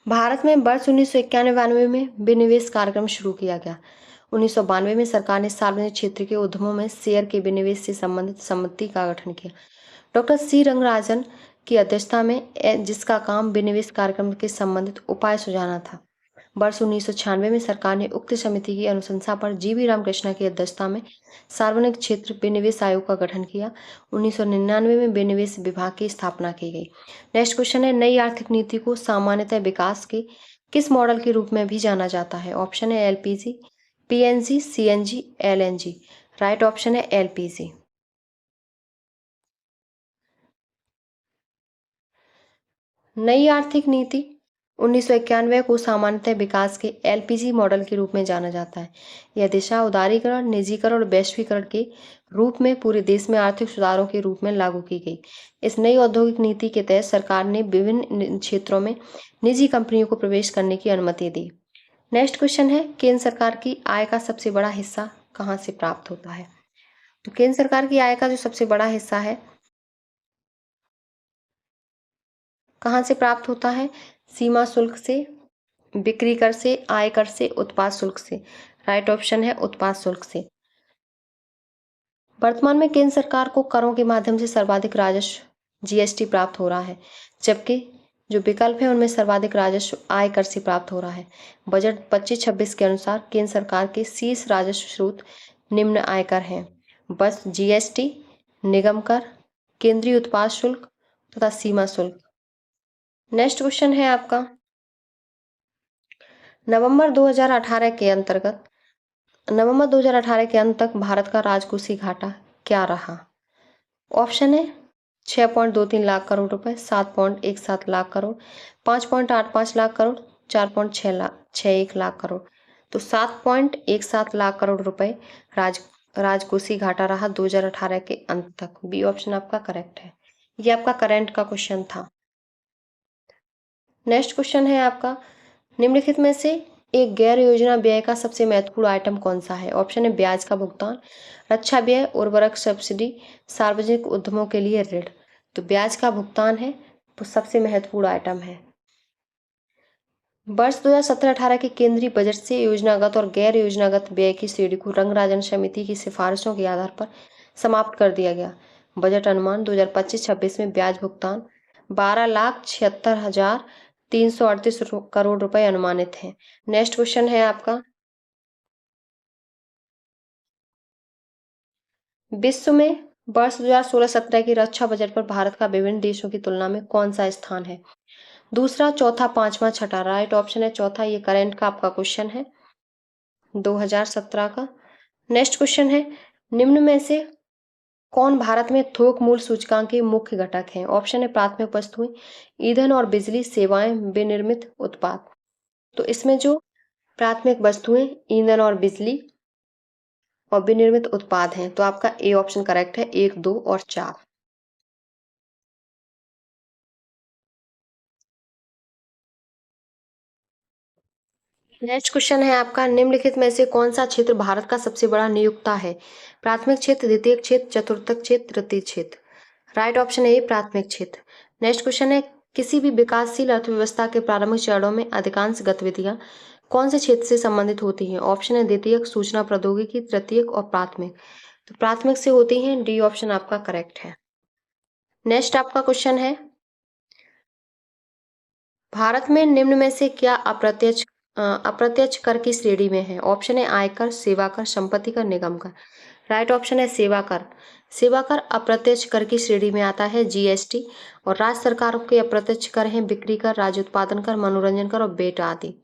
भारत में वर्ष 1991 में विनिवेश कार्यक्रम शुरू किया गया। 1992 में सरकार ने सार्वजनिक क्षेत्र के उद्यमों में शेयर के विनिवेश से संबंधित समिति का गठन किया। डॉक्टर सी रंगराजन की अध्यक्षता में, जिसका काम विनिवेश कार्यक्रम के संबंधित उपाय सुझाना था। वर्ष 1996 में सरकार ने उक्त समिति की अनुशंसा पर जीवी रामकृष्ण की अध्यक्षता में सार्वजनिक क्षेत्र विनिवेश आयोग का गठन किया। 1999 में विनिवेश विभाग की स्थापना की गई। नेक्स्ट क्वेश्चन है, नई आर्थिक नीति को सामान्यतः विकास के किस मॉडल के रूप में भी जाना जाता है? ऑप्शन है LPG, PNG, CNG, LNG. Right option है एलपीजी। नई आर्थिक नीति 1991 को सामान्यतः विकास के एलपीजी मॉडल के रूप में जाना जाता है। यह दिशा उदारीकरण, निजीकरण और वैश्वीकरण के रूप में पूरे देश में आर्थिक सुधारों के रूप में लागू की गई। इस नई औद्योगिक नीति के तहत सरकार ने विभिन्न क्षेत्रों में निजी कंपनियों को प्रवेश करने की अनुमति दी। नेक्स्ट क्वेश्चन है, केंद्र सरकार की आय का सबसे बड़ा हिस्सा कहाँ से प्राप्त होता है? तो केंद्र सरकार की आय का जो सबसे बड़ा हिस्सा है कहाँ से प्राप्त होता है? सीमा शुल्क से, बिक्री कर से, आयकर से, उत्पाद शुल्क से। राइट ऑप्शन है उत्पाद शुल्क से। वर्तमान में केंद्र सरकार को करों के माध्यम से सर्वाधिक राजस्व जीएसटी प्राप्त हो रहा है, जबकि जो विकल्प है उनमें सर्वाधिक राजस्व आयकर से प्राप्त हो रहा है। बजट 25-26 के अनुसार केंद्र सरकार के शीर्ष राजस्व स्रोत निम्न आयकर हैं: बस जीएसटी, निगम कर, केंद्रीय उत्पाद शुल्क तथा सीमा शुल्क। नेक्स्ट क्वेश्चन है आपका, नवंबर 2018 के अंत तक भारत का राजकोषीय घाटा क्या रहा? ऑप्शन है 6.23 लाख करोड़ रुपए, 7.17 लाख करोड़, 5.85 लाख करोड़, 4.61 लाख करोड़। तो 7.17 लाख करोड़ रुपए राजकोषीय घाटा रहा 2018 के अंत तक। बी ऑप्शन आपका करेक्ट है। ये आपका करंट का क्वेश्चन था। नेक्स्ट क्वेश्चन है आपका, निम्नलिखित में से एक गैर योजना व्यय का सबसे महत्वपूर्ण आइटम कौन सा है? ऑप्शन है ब्याज का भुगतान, रक्षा व्यय, उर्वरक सब्सिडी, सार्वजनिक उद्यमों के लिए ऋण। तो ब्याज का भुगतान है वो सबसे महत्वपूर्ण आइटम है। वर्ष 2017-18 के केंद्रीय बजट से योजनागत और गैर योजनागत व्यय की श्रेणी को रंगराजन समिति की सिफारिशों के आधार पर समाप्त कर दिया गया। बजट अनुमान 2025-26 में ब्याज भुगतान 12,76,338 करोड़ रुपए अनुमानित है। नेक्स्ट क्वेश्चन है आपका, विश्व में वर्ष 2016-17 की रक्षा बजट पर भारत का विभिन्न देशों की तुलना में कौन सा स्थान है? दूसरा, चौथा, पांचवा, छठा। राइट ऑप्शन है चौथा। ये करंट का आपका क्वेश्चन है 2017 का। नेक्स्ट क्वेश्चन है, निम्न में से कौन भारत में थोक मूल्य सूचकांक के मुख्य घटक हैं? ऑप्शन है प्राथमिक वस्तुएं, ईंधन और बिजली, सेवाएं, विनिर्मित उत्पाद। तो इसमें जो प्राथमिक वस्तुएं, ईंधन और बिजली और विनिर्मित उत्पाद हैं, तो आपका ए ऑप्शन करेक्ट है, 1, 2 और 4। नेक्स्ट क्वेश्चन है आपका, निम्नलिखित में से कौन सा क्षेत्र भारत का सबसे बड़ा नियोक्ता है? प्राथमिक क्षेत्र, द्वितीयक क्षेत्र, चतुर्थक क्षेत्र, तृतीय क्षेत्र। राइट ऑप्शन है प्राथमिक क्षेत्र। नेक्स्ट क्वेश्चन है, किसी भी विकासशील अर्थव्यवस्था के प्रारंभिक चरणों में अधिकांश गतिविधियां कौन से क्षेत्र से संबंधित होती हैं? ऑप्शन है द्वितीयक, सूचना प्रौद्योगिकी, तृतीयक और प्राथमिक। तो प्राथमिक से होती हैं। डी ऑप्शन आपका करेक्ट है। नेक्स्ट आपका क्वेश्चन है, भारत में निम्न में से क्या अप्रत्यक्ष कर की श्रेणी में है? ऑप्शन है आयकर, सेवा कर, संपत्ति कर, निगम कर। राइट ऑप्शन है सेवा कर। सेवा कर अप्रत्यक्ष कर की श्रेणी में आता है जीएसटी, और राज्य सरकारों के अप्रत्यक्ष कर हैं बिक्री कर, राज्य उत्पादन कर, मनोरंजन कर और वेट आदि।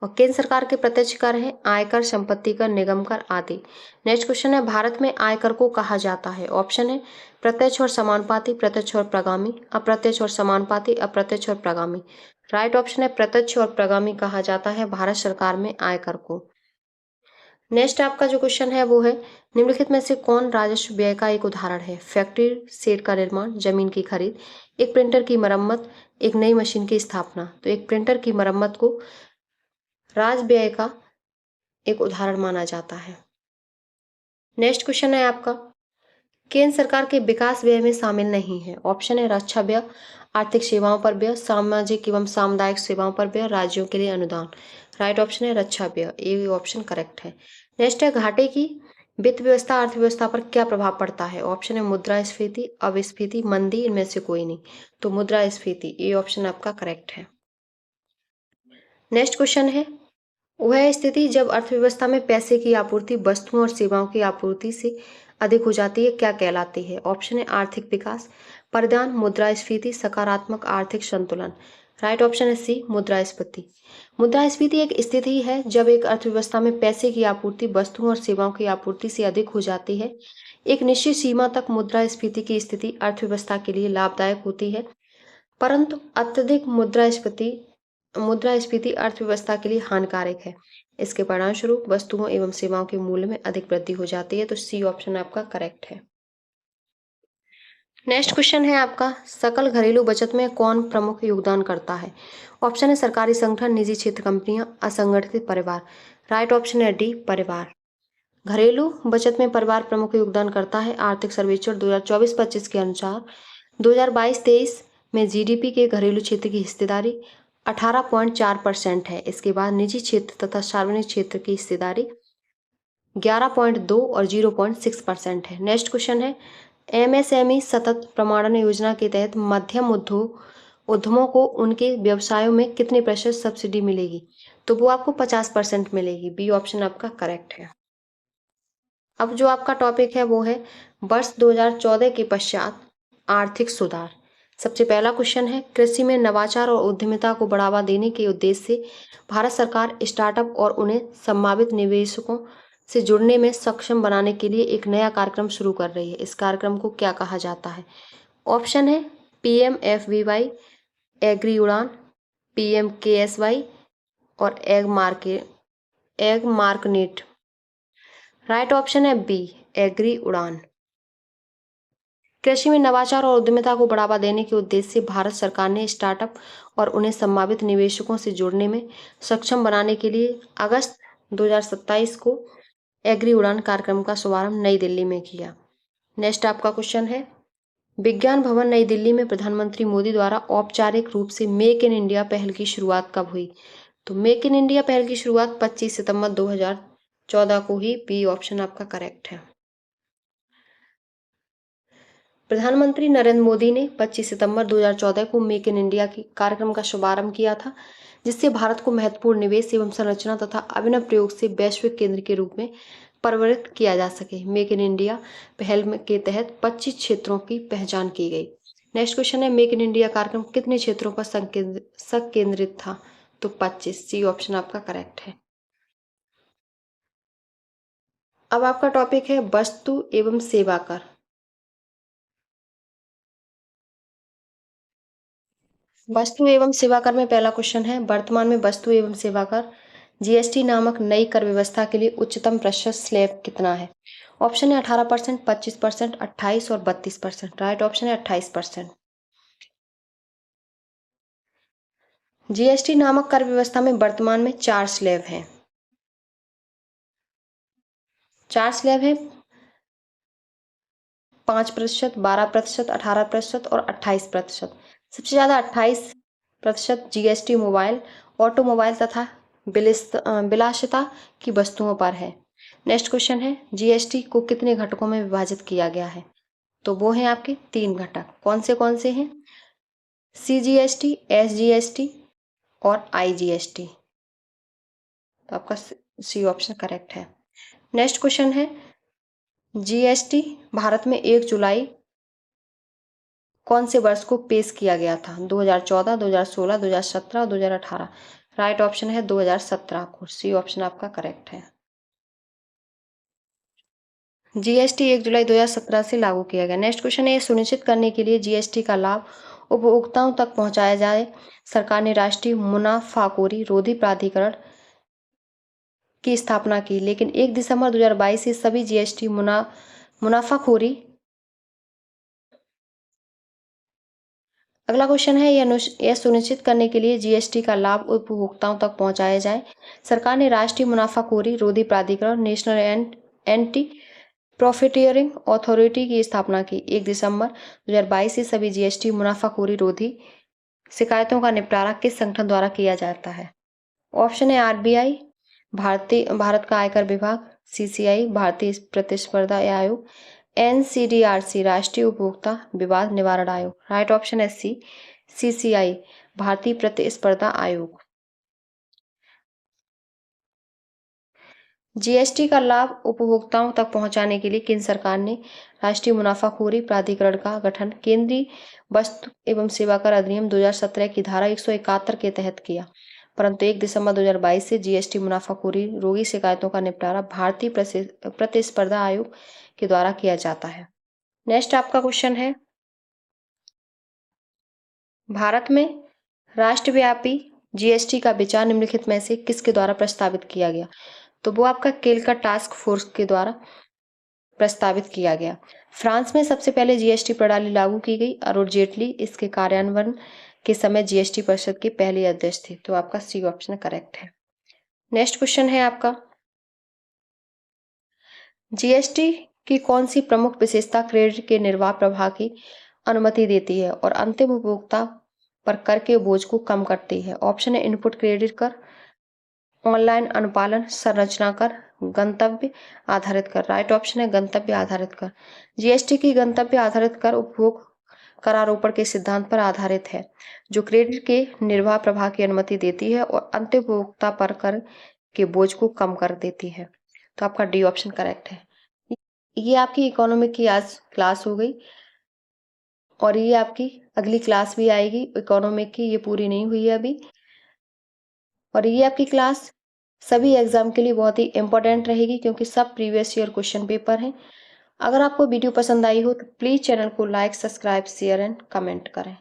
और केंद्र सरकार के प्रत्यक्ष कर हैं आयकर, संपत्ति कर, निगम कर आदि। नेक्स्ट क्वेश्चन है, भारत में आयकर को कहा जाता है? ऑप्शन है प्रत्यक्ष और समानुपाती, प्रत्यक्ष और प्रगामी, अप्रत्यक्ष और समानुपाती, अप्रत्यक्ष और प्रगामी। राइट ऑप्शन है प्रत्यक्ष और प्रगामी कहा जाता है भारत सरकार में आयकर को। नेक्स्ट आपका जो क्वेश्चन है वो है, निम्नलिखित में से कौन राजस्व व्यय का एक उदाहरण है? फैक्ट्री सेट का निर्माण, जमीन की खरीद, एक प्रिंटर की मरम्मत, एक नई मशीन की स्थापना। तो एक प्रिंटर की मरम्मत को राजस्व व्यय का एक उदाहरण माना जाता है। नेक्स्ट क्वेश्चन है आपका, केंद्र सरकार के विकास व्यय में शामिल नहीं है। ऑप्शन है रक्षा व्यय, आर्थिक सेवाओं पर व्यय, सामाजिक एवं सामुदायिक सेवाओं पर व्यय, राज्यों के लिए अनुदान। राइट ऑप्शन है रक्षा व्यय। ये ऑप्शन करेक्ट है। नेक्स्ट है, घाटे की वित्त व्यवस्था अर्थव्यवस्था पर क्या प्रभाव पड़ता है? ऑप्शन है मुद्रास्फीति, अपस्फीति, मंदी, इनमें से कोई नहीं। तो मुद्रास्फीति, ये ऑप्शन आपका करेक्ट है। नेक्स्ट क्वेश्चन है, वह स्थिति जब अर्थव्यवस्था में पैसे की आपूर्ति वस्तुओं और सेवाओं की आपूर्ति से अधिक हो जाती है क्या कहलाती है? ऑप्शन है आर्थिक विकास, परिधान, मुद्रास्फीति, सकारात्मक आर्थिक संतुलन। राइट ऑप्शन है सी मुद्रास्फीति। मुद्रास्फीति एक स्थिति है जब एक अर्थव्यवस्था में पैसे की आपूर्ति वस्तुओं और सेवाओं की आपूर्ति से अधिक हो जाती है। एक निश्चित सीमा तक मुद्रास्फीति की स्थिति अर्थव्यवस्था के लिए लाभदायक होती है, परंतु अत्यधिक मुद्रास्फीति अर्थव्यवस्था के लिए हानिकारक है। इसके परिणामस्वरूप वस्तुओं एवं सेवाओं के मूल्य में अधिक वृद्धि हो जाती है। तो सी ऑप्शन आपका करेक्ट है। नेक्स्ट क्वेश्चन है आपका, सकल घरेलू बचत में कौन प्रमुख योगदान करता है? ऑप्शन है सरकारी संगठन, निजी क्षेत्र कंपनियां, असंगठित परिवार। राइट ऑप्शन है डी परिवार। घरेलू बचत में परिवार प्रमुख योगदान करता है। आर्थिक सर्वेक्षण 2024-25 के अनुसार 2022-23 में जीडीपी के घरेलू क्षेत्र की हिस्सेदारी 18.4% है। इसके बाद निजी क्षेत्र तथा सार्वजनिक क्षेत्र की हिस्सेदारी 11.2 और 0.6% है। नेक्स्ट क्वेश्चन है, एमएसएमई सतत प्रमाणन योजना के तहत मध्यम उद्यमों को उनके व्यवसायों में कितने प्रतिशत सब्सिडी मिलेगी? तो वो आपको 50% मिलेगी। बी ऑप्शन आपका करेक्ट है। अब जो आपका टॉपिक है वो है वर्ष 2014 के पश्चात आर्थिक सुधार। सबसे पहला क्वेश्चन है, कृषि में नवाचार और उद्यमिता को बढ़ावा देने के उद्देश्य से भारत सरकार स्टार्टअप और उन्हें संभावित निवेशकों से जुड़ने में सक्षम बनाने के लिए एक नया कार्यक्रम शुरू कर रही है। इस कार्यक्रम को क्या कहा जाता है? ऑप्शन है PMFBY, एग्री उड़ान, PMKSY और एग मार्कनेट। राइट ऑप्शन है बी एग्री उड़ान। कृषि में नवाचार और उद्यमिता को बढ़ावा देने के उद्देश्य से भारत सरकार ने स्टार्टअप और उन्हें संभावित निवेशकों से जुड़ने में सक्षम बनाने के लिए अगस्त 2027 को एग्री उड़ान कार्यक्रम का शुभारंभ नई दिल्ली में किया। नेक्स्ट आपका क्वेश्चन है, विज्ञान भवन नई दिल्ली में प्रधानमंत्री मोदी द्वारा औपचारिक रूप से मेक इन इंडिया पहल की शुरुआत कब हुई? तो मेक इन इंडिया पहल की शुरुआत 25 सितंबर 2014 को ही। बी ऑप्शन आपका करेक्ट है। प्रधानमंत्री नरेंद्र मोदी ने 25 सितंबर 2014 को मेक इन इंडिया की कार्यक्रम का शुभारंभ किया था, जिससे भारत को महत्वपूर्ण निवेश एवं संरचना तथा अभिनव प्रयोग से वैश्विक केंद्र के रूप में परिवर्तित किया जा सके। मेक इन इंडिया पहल के तहत 25 क्षेत्रों की पहचान की गई। नेक्स्ट क्वेश्चन है, मेक इन इंडिया कार्यक्रम कितने क्षेत्रों पर संकेंद्रित था? तो 25। सी ऑप्शन आपका करेक्ट है। अब आपका टॉपिक है वस्तु एवं सेवा कर। वस्तु एवं सेवा कर में पहला क्वेश्चन है, वर्तमान में वस्तु एवं सेवा कर जीएसटी नामक नई कर व्यवस्था के लिए उच्चतम प्रतिशत स्लैब कितना है? ऑप्शन है 18%, 25%, 28 और 32%। राइट ऑप्शन है 28%। जीएसटी नामक कर व्यवस्था में वर्तमान में 4 स्लैब हैं। 4 स्लैब हैं, 5%, 12%, 18% और 28%। सबसे ज्यादा 28% जीएसटी मोबाइल, ऑटोमोबाइल तथा विलासिता की वस्तुओं पर है। नेक्स्ट क्वेश्चन है, जीएसटी को कितने घटकों में विभाजित किया गया है? तो वो हैं आपके 3 घटक। कौन से हैं? CGST, SGST और IGST। तो आपका सी ऑप्शन करेक्ट है। नेक्स्ट क्वेश्चन है, जीएसटी भारत में 1 जुलाई कौन से वर्ष को पेश किया गया था? 2014, 2016, 2017 और 2018। राइट ऑप्शन है 2017 को। सी ऑप्शन आपका करेक्ट है। जीएसटी 1 जुलाई 2017 से लागू किया गया। नेक्स्ट क्वेश्चन है, ये सुनिश्चित करने के लिए जीएसटी का लाभ उपभोक्ताओं तक पहुंचाया जाए, सरकार ने राष्ट्रीय मुनाफाखोरी रोधी प्राधिकरण की स्थापना की, लेकिन 1 दिसंबर 2022 से सभी जीएसटी मुनाफाखोरी। अगला क्वेश्चन है, यह सुनिश्चित करने के लिए जीएसटी का लाभ उपभोक्ताओं तक पहुंचाया जाए, सरकार ने राष्ट्रीय मुनाफाखोरी रोधी प्राधिकरण नेशनल एंटी प्रॉफिटियरिंग अथॉरिटी की स्थापना की। 1 दिसंबर 2022 से सभी जीएसटी मुनाफाखोरी रोधी शिकायतों का निपटारा किस संगठन द्वारा किया जाता है? ऑप्शन है आरबीआई, भारत का आयकर विभाग, सीसीआई भारतीय प्रतिस्पर्धा आयोग, एनसीडीआरसी राष्ट्रीय उपभोक्ता विवाद निवारण आयोग। राइट ऑप्शन है सी सीसीआई भारतीय प्रतिस्पर्धा आयोग। जीएसटी का लाभ उपभोक्ताओं तक पहुंचाने के लिए केंद्र सरकार ने राष्ट्रीय मुनाफाखोरी प्राधिकरण का गठन केंद्रीय वस्तु एवं सेवा कर अधिनियम 2017 की धारा 171 के तहत किया, परंतु 1 दिसंबर 2022 से जीएसटी मुनाफाखोरी रोगी शिकायतों का निपटारा भारतीय प्रतिस्पर्धा आयोग के द्वारा किया जाता है। नेक्स्ट आपका क्वेश्चन है, भारत में राष्ट्रव्यापी जीएसटी का विचार निम्नलिखित में से किसके द्वारा प्रस्तावित किया गया? तो वो आपका केलकट टास्क फोर्स के द्वारा प्रस्तावित किया गया। फ्रांस में सबसे पहले जीएसटी प्रणाली लागू की गई। अरुण जेटली इसके कार्यान्वयन के समय जीएसटी परिषद के पहले अध्यक्ष थे। तो आपका सी ऑप्शन करेक्ट है। नेक्स्ट क्वेश्चन है आपका, जीएसटी की कौन सी प्रमुख विशेषता क्रेडिट के निर्वाह प्रवाह की अनुमति देती है और अंतिम उपभोक्ता पर कर के बोझ को कम करती है? ऑप्शन है इनपुट क्रेडिट कर, ऑनलाइन अनुपालन संरचना कर, गंतव्य आधारित कर। राइट ऑप्शन है गंतव्य आधारित कर। जीएसटी की गंतव्य आधारित कर उपभोग करारोपण के सिद्धांत पर आधारित है, जो क्रेडिट के निर्वाह प्रवाह की अनुमति देती है और अंतिम उपभोक्ता पर कर के बोझ को कम कर देती है। तो आपका डी ऑप्शन करेक्ट है। ये आपकी इकोनॉमिक की आज क्लास हो गई और ये आपकी अगली क्लास भी आएगी इकोनॉमिक की, ये पूरी नहीं हुई है अभी। और ये आपकी क्लास सभी एग्जाम के लिए बहुत ही इंपॉर्टेंट रहेगी क्योंकि सब प्रीवियस ईयर क्वेश्चन पेपर हैं। अगर आपको वीडियो पसंद आई हो तो प्लीज़ चैनल को like, subscribe, share and comment करें।